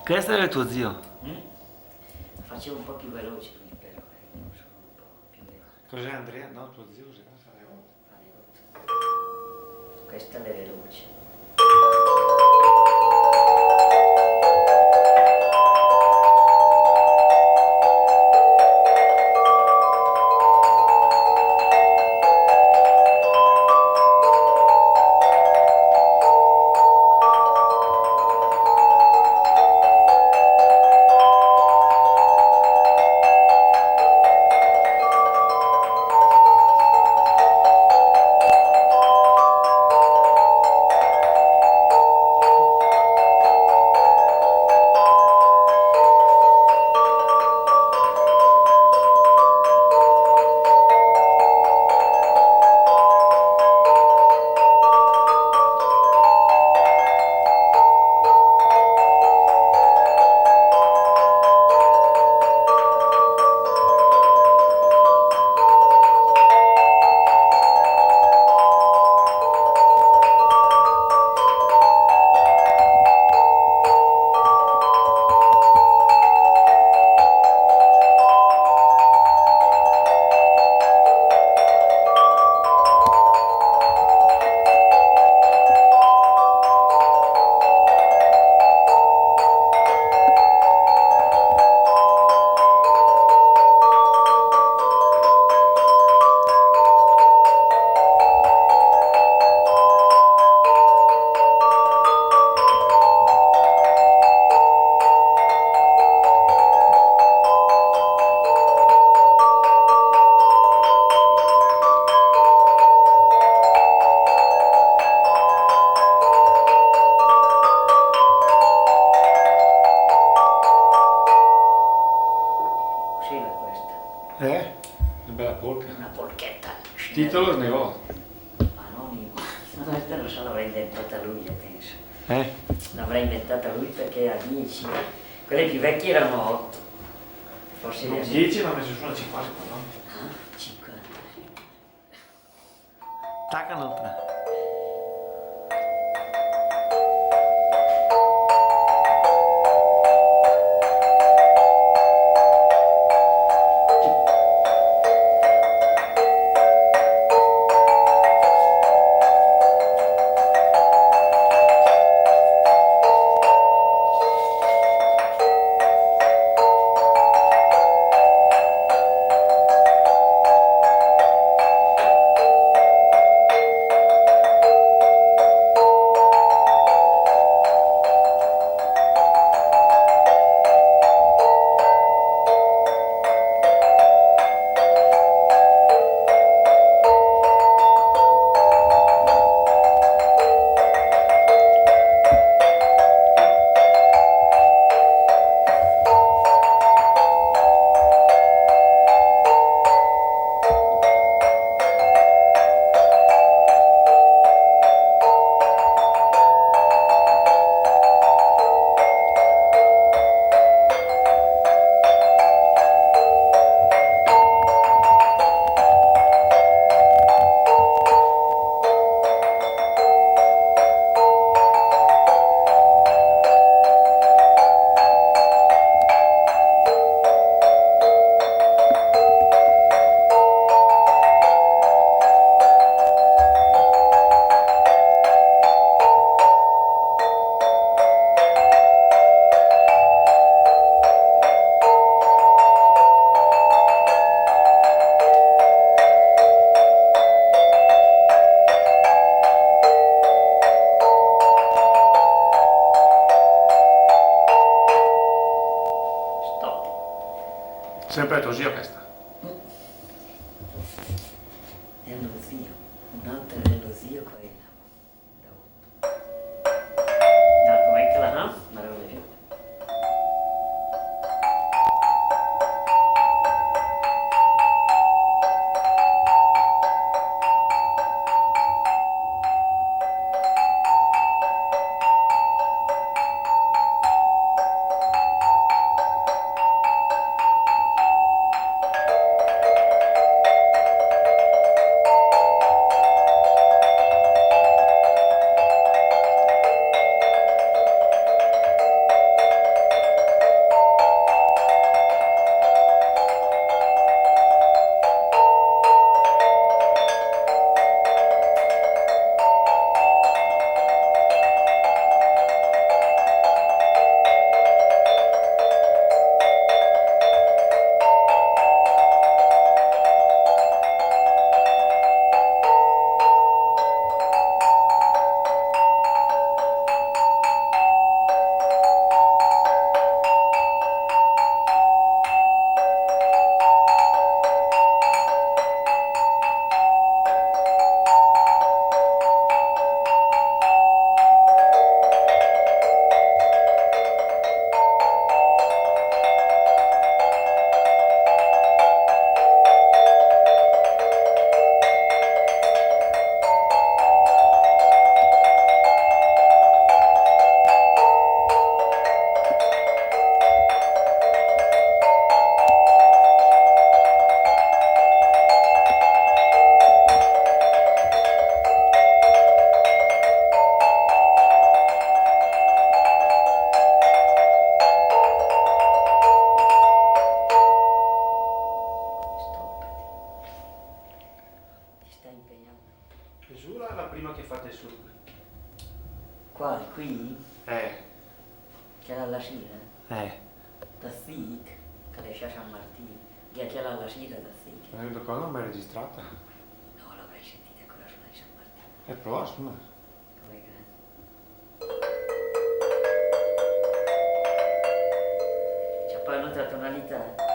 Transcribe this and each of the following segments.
Questo era il tuo zio? Facevo un po' più veloce lui però, non sono un po' più veloce. Cos'è Andrea? No, tuo zio cos'è? Questa è veloce. Una bella polca. Una polchetta. Titolo negozio. Anonimo. Questa non so, l'avrà inventata lui, io penso. Eh? L'avrà inventata lui perché era 10. Quelle più vecchie erano 8. Forse No, 10 l'ha messo su una 50, no? Ah, 50, sì. Taccano tre. Sempre tuo zio questa. Dello zio, un'altra dello zio quella. Da com'è che la ha? Ma non è più. sta impegnato. E sulla è la prima che fate su. Quale? Qui? Eh. Che era la sera? Da Thick, che le a San Martino. Che era la sera da Thick. Non ricordo, non mi è registrata. No, l'avrei sentita con la suona di San Martino. E prova a suonare. Come che? C'è poi un'altra tonalità.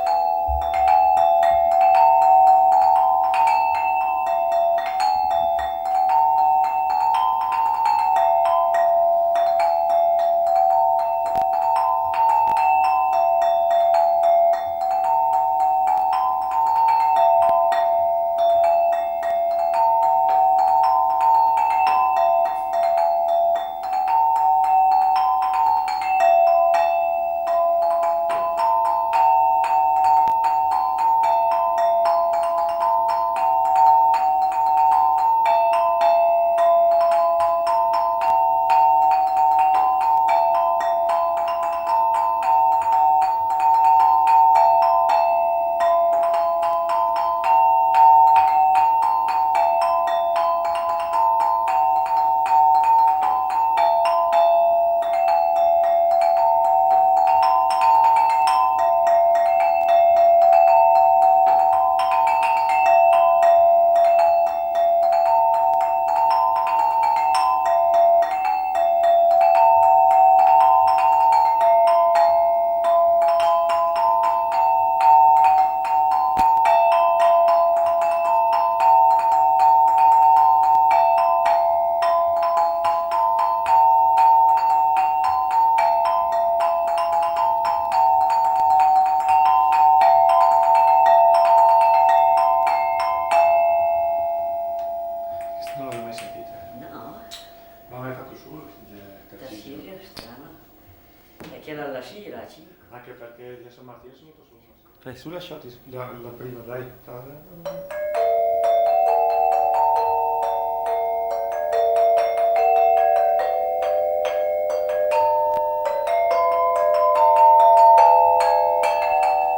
Non l'avevo mai sentita. No, Ma mai fatto solo? da sera strano. E che era la sera, 5. Anche perché di San Martino sono venuto solo. Su lasciati la prima, dai.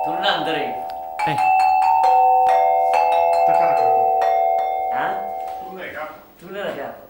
Tornando Andrea. Stacca la capo. Ah? Tu non hai capo. Tu ne la capo.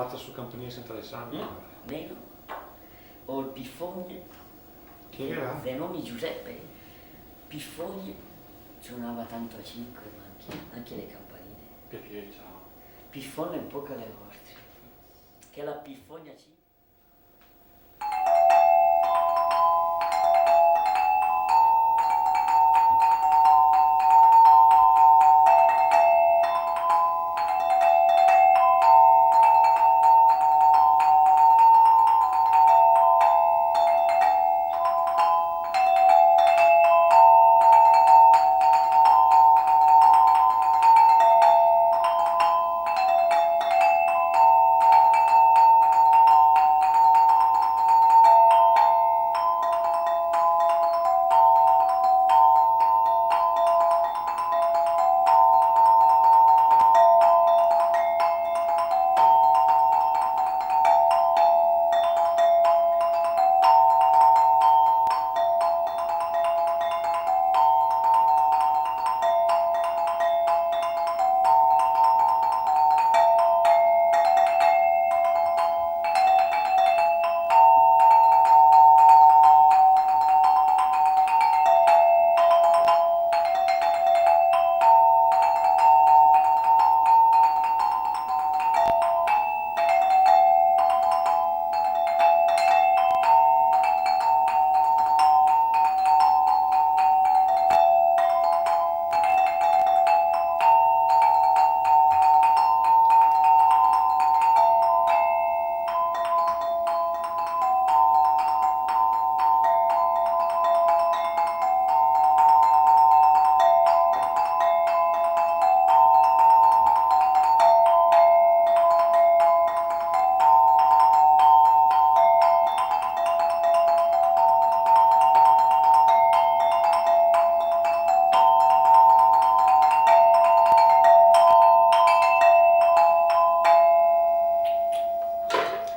suonata su campanine senza le sangue? No, meno. Ho il piffone. Chi era? Zenomi Giuseppe. Piffone suonava tanto a 5, ma anche le campanine. Perché ciao. Piffone un po' che le vostre. Che la piffone a 5.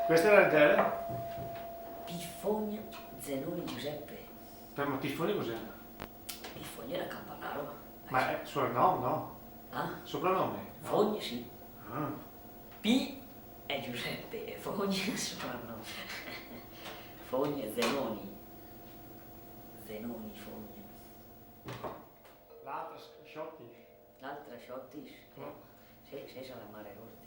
Questo era il tele? Piffone Zenoni Giuseppe. Ma Piffoni cos'era? Piffone era campanaro. Ma è soprannome, no? Ah? Soprannome? No. Fogne sì. Ah. P è Giuseppe e Fogne è soprannome. Fogne Zenoni. Zenoni Fogne. L'altra Sciotti. L'altra Sciottis. No. Sì, sono la mare rotte.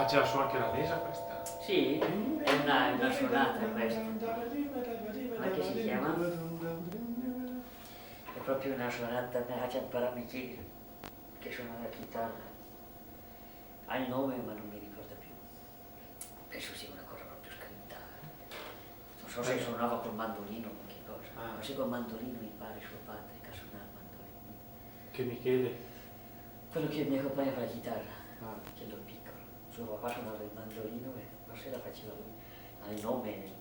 Faceva su anche la mesa questa? Sì, è una suonata questa. Ma che si chiama? È proprio una suonata, mi faccia imparare Michele, che suona la chitarra. Ha il nome ma non mi ricorda più. Penso sia una cosa proprio scritta. so se suonava col mandolino o che cosa, ma se col mandolino mi pare suo padre che suonava il mandolino. Che Michele? Quello che mio compagno fa la chitarra, quello piccolo. Suo papà suonava il mandolino e forse la faceva lui. Ha il nome